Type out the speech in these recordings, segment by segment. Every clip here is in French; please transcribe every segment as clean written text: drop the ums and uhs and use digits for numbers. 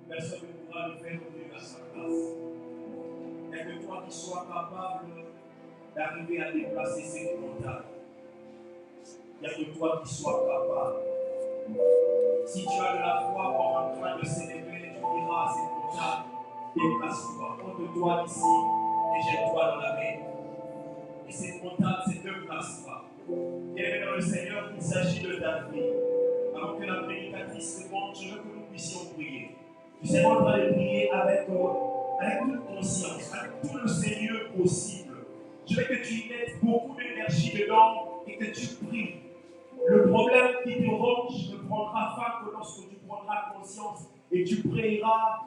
Personne ne pourra le faire venir à sa place. Et que toi qui sois capable d'arriver à déplacer ces montagnes. Il n'y a que toi qui sois capable. Si tu as de la foi pour en train de s'élever, tu diras à cette montagne, déplace-toi, ôte-toi d'ici et jette-toi dans la mer. Et cette montagne ne se déplace pas. Bien dans le Seigneur, il s'agit de David. Alors que la prédicatrice monte, je veux que nous puissions prier. Nous sommes en train de prier avec toute conscience, avec tout le sérieux possible. Je veux que tu y mettes beaucoup d'énergie dedans et que tu pries. Le problème qui te ronge ne prendra fin que lorsque tu prendras conscience et tu prieras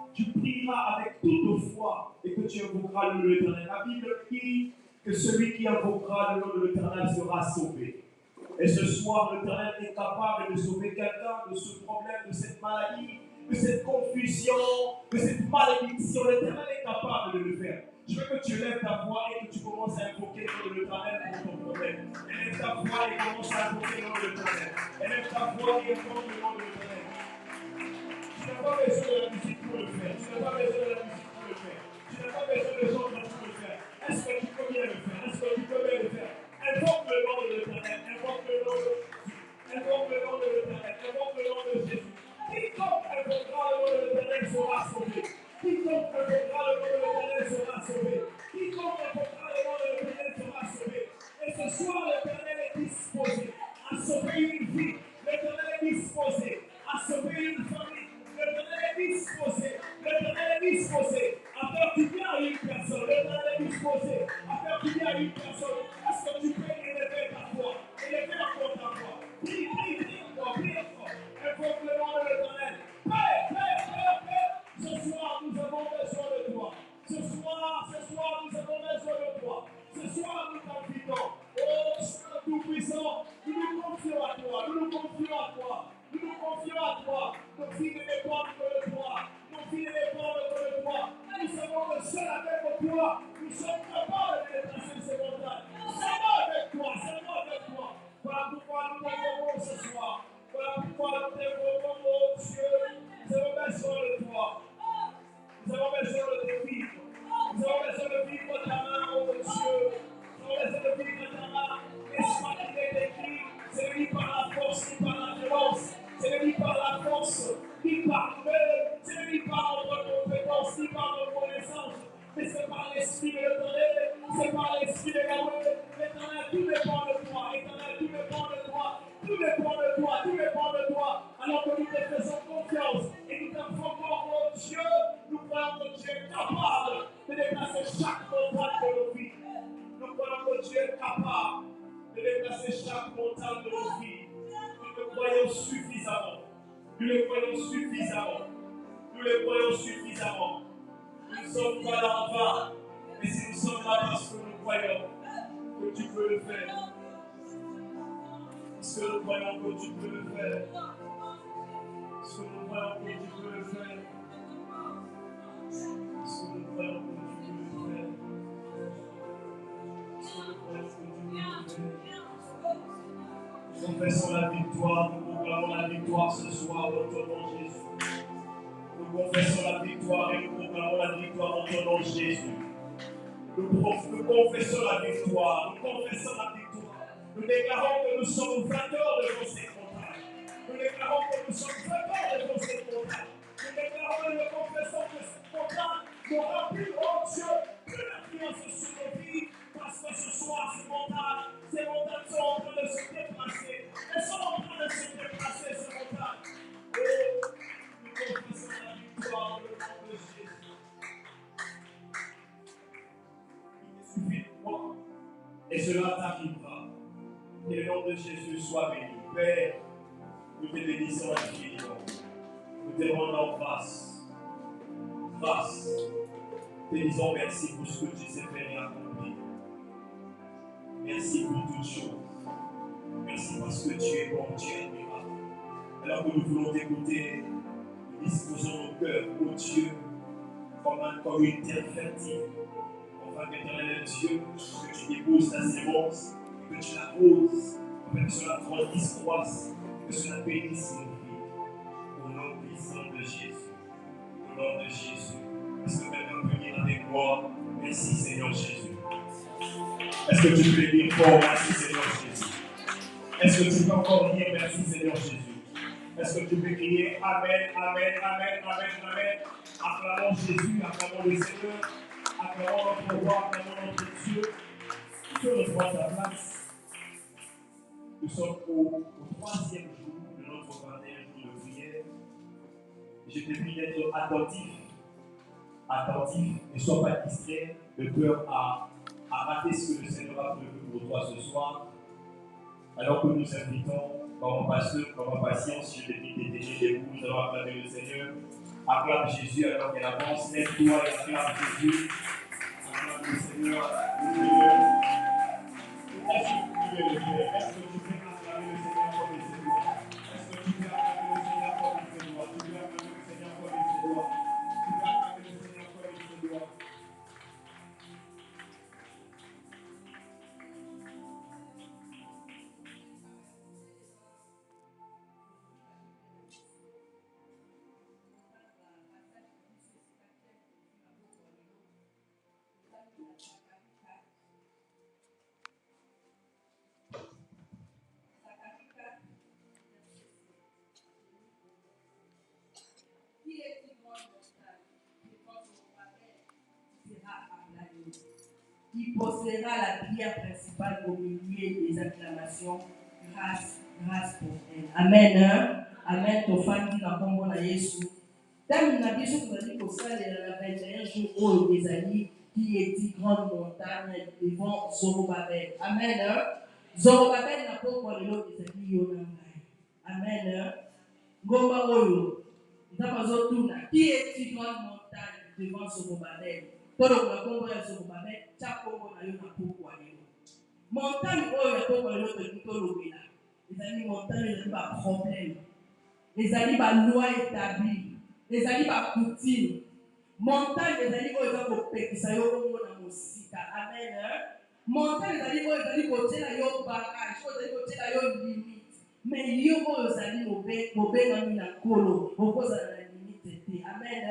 avec toute foi et que tu invoqueras le nom de l'Éternel. La Bible dit que celui qui invoquera le nom de l'Éternel sera sauvé. Et ce soir, l'Éternel est capable de sauver quelqu'un de ce problème, de cette maladie, de cette confusion, de cette malédiction. L'Éternel est capable de le faire. Je veux que tu lèves ta voix et que tu commences à invoquer le nom de l'Éternel pour ton problème. Élève ta voix et commence à invoquer le nom de l'Éternel. Élève ta voix et invoque le nom de l'Éternel. Tu n'as pas besoin de la musique pour le faire. Tu n'as pas besoin de la musique pour le faire. Tu n'as pas besoin de gens pour le faire. Est-ce que tu peux bien le faire? Est-ce que tu peux bien le faire? Invoque le nom de l'Éternel. Invoque le nom de Jésus. Invoque le nom de l'Éternel. Invoque le nom de Jésus. Quiconque invoquera le nom de l'Éternel sera sauvé. Quiconque invoquera le nom de l'Éternel sera sauvé. Quiconque invoquera le nom de l'Éternel sera sauvé. Et ce soir, l'Éternel est disposé à sauver une vie. L'Éternel est disposé à sauver une famille. L'Éternel est disposé. L'Éternel est disposé à faire du bien à une personne. L'Éternel est disposé à faire du bien à une personne. Est-ce que tu peux élever ta foi? Élever encore ta foi. Prie, prie, prie encore, prie encore. Invoque le nom de l'Éternel. Père, Père, Père, Père. Ce soir, nous avons besoin de toi. Ce soir, nous avons besoin de toi. Ce soir, nous t'invitons. Oh, Seigneur Tout-Puissant, nous nous confions à toi. Nous nous confions à toi. Nous nous confions à toi. Nos filles ne dépendent que de toi. Nos filles ne dépendent que de toi. Nous savons que seul avec toi, nous sommes capables de déplacer ces montagnes. Seulement avec toi, seulement avec toi. Voilà pourquoi nous t'invoquons ce soir. Voilà pourquoi nous t'invoquons, oh Dieu. Nous avons besoin de toi. Nous avons besoin de te vivre. Nous avons besoin de vivre ta main, oh Dieu. Nous avons besoin de vivre ta main. N'est-ce pas qu'il est écrit? C'est ni par la force, ni par la violence. C'est ni par la force, ni par le. C'est ni par notre compétence, ni par notre connaissance. Mais c'est par l'esprit de l'Éternel. C'est par l'esprit de Yahweh. L'Éternel, tout dépend de toi. Éternel, tout dépend de toi. Tout dépend de toi. Tout dépend de toi. Alors que nous te faisons confiance et nous t'informons, oh Dieu, nous croyons que tu es capable de déplacer chaque montagne de nos vies. Nous croyons que tu es capable de déplacer chaque montagne de nos vies. Nous le croyons suffisamment. Nous le croyons suffisamment. Nous le croyons suffisamment. Nous ne sommes pas là en vain. Mais si nous sommes là parce que nous croyons que tu peux le faire. Parce que nous croyons que tu peux le faire. Parce que nous croyons que tu peux le faire. Parce que nous croyons que tu peux le faire. Parce que nous croyons que tu peux le faire. Nous confessons la victoire, nous proclamons la victoire ce soir dans ton nom Jésus. Nous confessons la victoire et nous proclamons la victoire dans ton nom Jésus. Nous confessons la victoire, nous confessons la victoire. Nous déclarons que nous sommes vainqueurs devant ces montagnes. Nous déclarons que nous sommes vainqueurs devant ces montagnes. Nous déclarons et nous confessons que cette montagne n'aura plus, oh Dieu, plus d'influence sur nos vies. Parce que ce soir, ces montagnes sont en train de se déplacer. Elles sont en train de se déplacer, ces montagnes. cela t'arrivera. Que le nom de Jésus soit béni. Père, nous te bénissons infiniment. Nous te rendons grâce. Grâce. Te disons merci pour ce que tu sais faire et accomplir. Merci pour toutes choses. Merci parce que tu es bon, tu es admirable. Alors que nous voulons t'écouter, nous disposons nos cœurs au Dieu comme une terre fertile. Enfin, qu'éternel Dieu, que tu déposes ta sémence, que tu la poses, que cela grandisse, croisse, que cela bénisse nos vies. Au nom puissant de Jésus. Au nom de Jésus. Est-ce que quelqu'un peut dire avec moi, merci Seigneur Jésus? Est-ce que tu peux dire fort, merci Seigneur Jésus? Est-ce que tu peux encore dire merci Seigneur Jésus? Est-ce que tu peux crier Amen, Amen, Amen, Amen, Amen? Acclamons Jésus, acclamons le Seigneur, acclamons notre roi, acclamons notre Dieu. Que nous prend sa place. Nous sommes au troisième jour de notre 21 jours de prière. Je te prie d'être attentif, ne sois pas distrait, de peur à rater ce que le Seigneur a prévu pour toi ce soir. Alors que nous invitons, par mon pasteur, par ma patience, je te prie de t'aider debout, nous allons acclamer le Seigneur. Acclame Jésus alors qu'elle avance, lève-toi et acclame Jésus. Acclame le Seigneur, le Seigneur. Est-ce que tu peux le faire? Est-ce que tu peux acclamer le Seigneur comme il se doit? Est-ce que tu peux acclamer le Seigneur comme il se doit? Tu peux acclamer le Seigneur comme il se doit? Tu peux acclamer le Seigneur comme il se doit? Qui possédera la prière principale au milieu des acclamations. Grâce pour elle. Amen. Amen. Tofandi na kombo na Yesu. Dame na biso tozali kosalela na 21 jours oyo ezali qui est dit grande montagne devant Zorobabel. Amen. Zorobabel na pokwa lelo ezali yo na ngai. Amen. Ngomba oyo nzapazotuna qui est dit grande montagne devant Zorobabel. Tolo na kombo ya Zorobabel cha kombo na yo na pokwa lelo. Montagne oyo ya pokwa lelo tolobela ezali montagne ezali ba problème, ezali ba loi établie, ezali ba coutume. Montagne ezali oyo eza kopekisa yo kombo na mosika. Amen. Montagne ezali oyo ezali kotiela yo bagage, oyo ezali kotiela yo limite. Mais yo oyo ezali mobengami na nkolo okozala na limite te. Amen.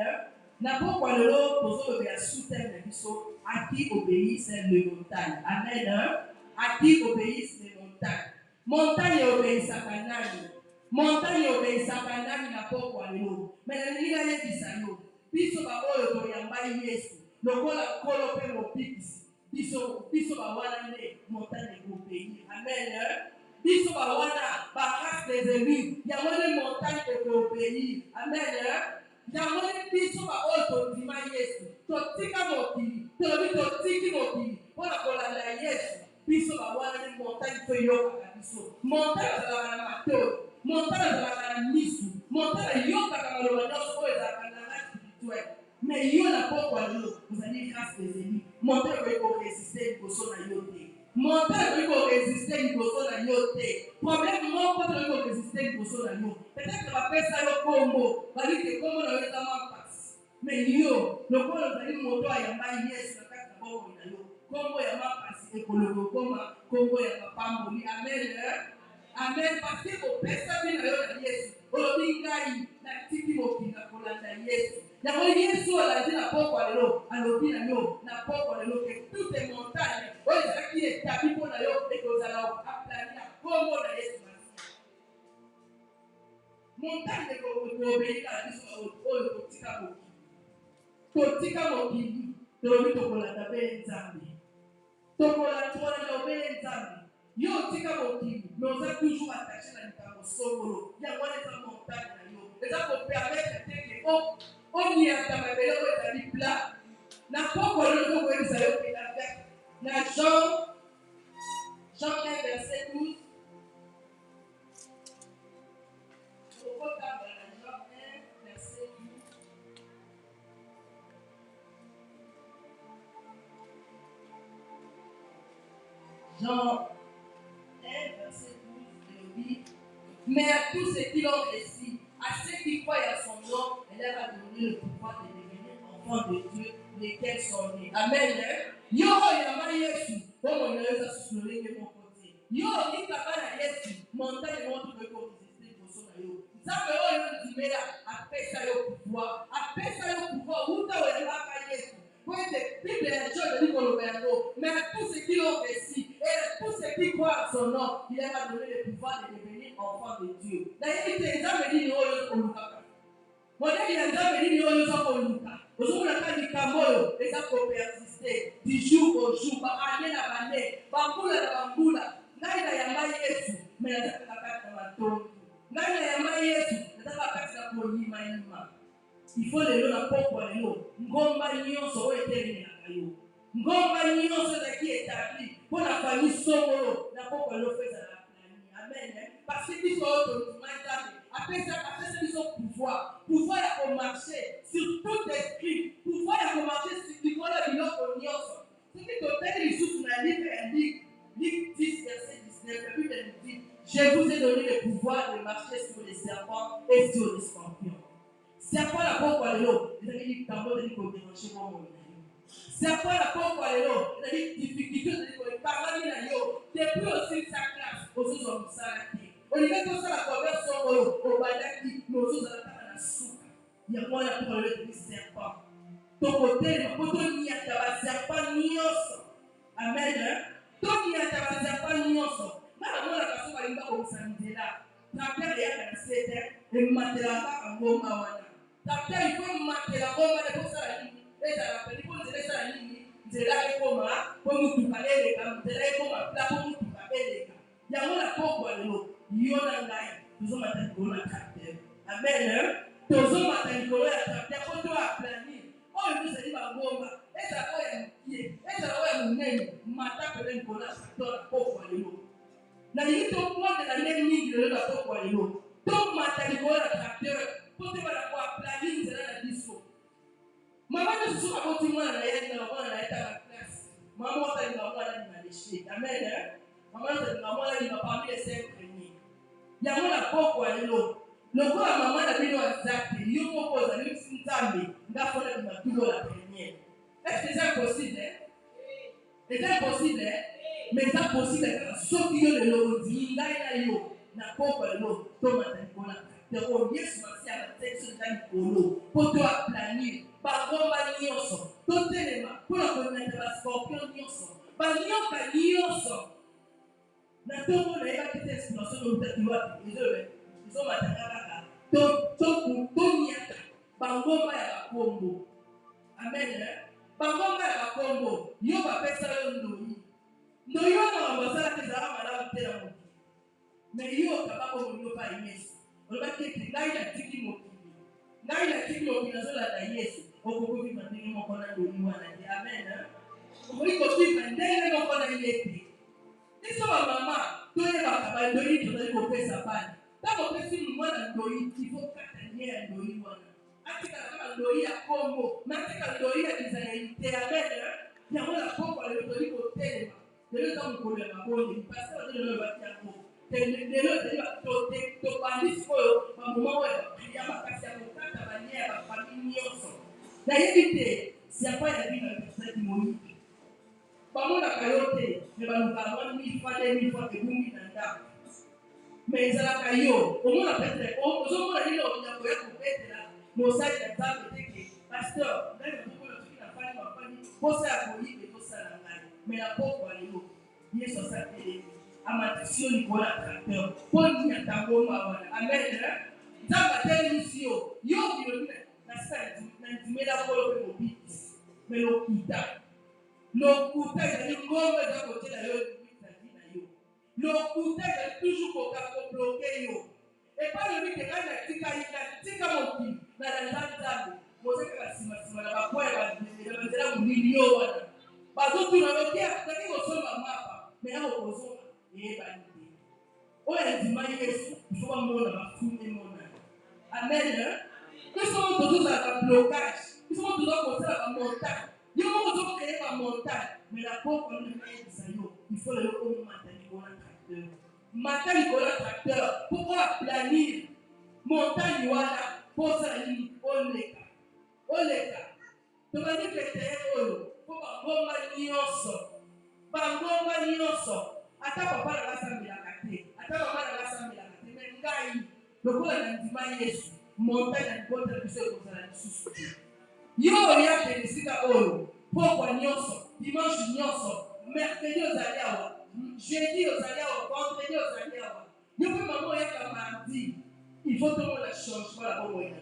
Na pokwa lelo tozolobela sous-thème na biso à qui obéissent les montagnes. Amen. À qui obéissent les montagnes. Montagne obéissaka nani? Montagne obéissaka nani na pokwa lelo? Mais nalingi nayebisa yo biso baoyo toyamba Yesu lokola nkolo mpe mobikisi biso bawana nde montagne ekobéir. Amen. Biso bawana barace des élus yango nde montagne ekobéir. Amen. Yango nde biso baoyo tondima Yesu totika mokili tolobi totiki mokili mpona kolanda Yesu. Biso bawana nde montagne mpe yokaka biso. Montagne azalaka na matoi, montagne azalaka na misu, montagne yokaka maloba nyonso oyo ezalaka na nga spirituel. Mais yo na pokwa lelo ozali grâce des élus. Montagne okoki koresiste liboso na yo te. Montagne okoki koresiste liboso na yo te. Problème moko tokoki koresiste liboso na yo. Peut-être bapesa yo kombo balike kombo na yo eza mapasi. Mais yo lokola ozali moto ayamba Yesu na kati na bongo na yo kombo ya mapasi ekologo koma kombo ya mapamboli. Amen. Amen. Parce que opesami na yo na Yesu olobi ngai natiki mokili na kolanda Yesu. Yango Yesu olandi na pokwa lelo alobi na yo na pokwa lelo ke toute montagne oyo ezalaki etabi mpo na yo ekozala aplani na kombo na Yesu Masiya. Montagne ekobeyika na biso oyo totika mokili. Totika mokili tolobi tokolanda mpe Nzambe. Tokolanda obele Nzambe. Yo tika mokili mais oza toujours attaché na likambo songolo. Yango wana eza montagne na yo. Eza kopermettre te ke oniata mabele oyo ezali plat. Na pokwa lelo tokoyebisa yo mpe na Jean Jean 1, verset 12. Jean 1, verset 12. Jean 1, verset 12, il dit, mais à tous ceux qui l'ont réussi, à ceux qui croient à son nom, elle leur a donné le pouvoir de devenir enfants de Dieu, lesquels sont nés. Amen. Yo, il y a mal Yesu. Bon, on a eu ça sur le de mon côté. Yo, il y a mal Yesu. Montagne montre que vous résister pour son aïe. Ça veut dire que tu après ça, le pouvoir. Après ça, le pouvoir. Où tu as le Yesu. Pour être Bible et Dieu de l'Ico mais à tous ceux qui l'ont réussi et à tous ceux qui croient à son nom, il leur a donné le pouvoir de devenir enfants de Dieu. D'ailleurs, il te dit persister du jour au jour, année à année, bambula na bambula, ngai na yamba Yesu, mais nataka kaka na matongo. Ngai na yamba Yesu, nataka kaka na konyima nyima. Il faut le na poko lelo, ngomba nyonso oyo etelemi na yo. Ngomba nyonso qui est établi pour la famille songolo, na poko lelo feza na plani. Amen. Parce que biso oto tumaizabe, après ça ils ont pouvoir à marcher sur tout esprit, pouvoir à marcher sur tout le biloko nyonso. Ce qui te donne les sous na livre Luc 10 verset 19, la Bible dit, je vous ai donné le pouvoir de marcher sur les serpents et sur les scorpions. Serpent la poko lelo, ezali tambo de ko déranger mo mo. Serpent la poko lelo, ezali difficulté de ko parler na yo, depuis aussi sa classe, aux autres salati. On y met tout ça la conversion au badaki, nos autres à la soupe. Il y a moyen pour le serpent. Ton côté, ma poto ni à ta serpent nyos. Amen. Ton ni à ta serpent nyos. Na mo la kaso ba linga ko sandela. Tapia ya ka sete, e matela ka ngoma wana. Tapia il faut matela ngoma de ko sala ni. Et ça la pour de sala ni. Nzela ekoma, ko mutu kalele ka, nzela ekoma pla ko mutu kalele ka. Ya mo la poko lelo. Yona ngai tozoma tanikolo ya caractère. Amen. Tozoma tanikolo ya caractère koto a planir. Oyo tozali bangomba. Eza oyo mukie. Eza oyo munene. Mata pele nikolo ya caractère poko lelo. Na yiki to monde na nene mingi lelo poko lelo. To mata nikolo ya caractère. Kote bala kwa planir nzela na biso. Mama ne susu aboti mwana na yaki na mwana na eta na classe. Mama wata ni mwana ni na déchet. Amen. Mama wata ni mwana ni parmi les 5 premiers. Yango na poko lelo. Lokola mama na bino azaki, yo moko ozali nzambe, ngafona bimatulo la première. Est-ce que c'est possible? C'est possible? Mais c'est possible que soki yo lelo odi ngai na yo na poko lelo to matanikola. Te o Yesu masia na texte ndani kolo. Poto a planir, bagomba nyonso, to telema, pona konata ba scorpion nyonso, ba nyoka nyonso. Na tomo na eba kete explosion de utatiwa izo matangaka to nyata bangomba ya bakombo. Amen. Bangomba ya bakombo yo bapesa yo ndoi wana wabasala tezala malamu te na mokili me yo kabako monyo pa Yesu olobaki ete ngai natiki mokili nazolanda Yesu okokovima ndenge moko na ndoi wana te. Amen. Okoki kovima ndenge moko na ye te. Biso ba mama toyebaka bandoi tozali kopesa bana ntango opesi mwana ndoi ifo kata ye ya ndoi wana atikala kaka ndoi ya kombo matika ndoi ya disabilité. Amen. Yango na poko lelo tozali kotelema lelo eza mokolo ya mabongi pasteur lelo bati yango lelo ezali tobandi sikoyo bamoma oyo ya makasi ya kokata banie ya bafamille nyonso nayebi te siapa ya bino ezali moyibi bamonaka yo te me balukaka mwa 1000 fois 2000 fois ebungi na ndako me ezalaka yo omona petre ozomona nini onyako ya kobetela mosali na nzambe teke pasteur ngai nazokola soki nafani bafani posa ya koyiba ekosala ngai me na poko lelo Yesu asatelemi amatisi yo likolo ya tracteur mpo niata ngomba wana. Amen. Nzambe atelemisi yo bilobi nasika na ndimela kolo mpe mobitisi me lokuta ezali ngomba eza kotela yo ezali na yo. Lokuta ezali toujours kokobloke yo epai lobi te ngai natika mokili na nzambe mozekaka nsima na bakwaya banzela molili yo wana bazotuna loki kosomba mapa me ya okozonga Amen. Nous sommes tous dans un blocage. Nous sommes tous dans la montagne. Nous sommes créés par montagne. Mais la pauvre, on il faut le haut tracteur. Matin, il faut le tracteur. Pourquoi planir? Montagne, voilà. Pour ça, il faut le cas. Donc, on dit que c'est pour Bangoma nyonso. Ata papa na basambela kate. Ata mama na basambela kate. Mais ngai, lokola na ndima Yesu, montagne na libota biso ekozala lisusu. Yo oya kende sika oyo. Pokwa nyonso, dimanche nyonso, mercredi ozali awa, jeudi ozali awa, vendredi ozali awa. Yo pe mama oyaka mardi. Il faut que la changement la bonne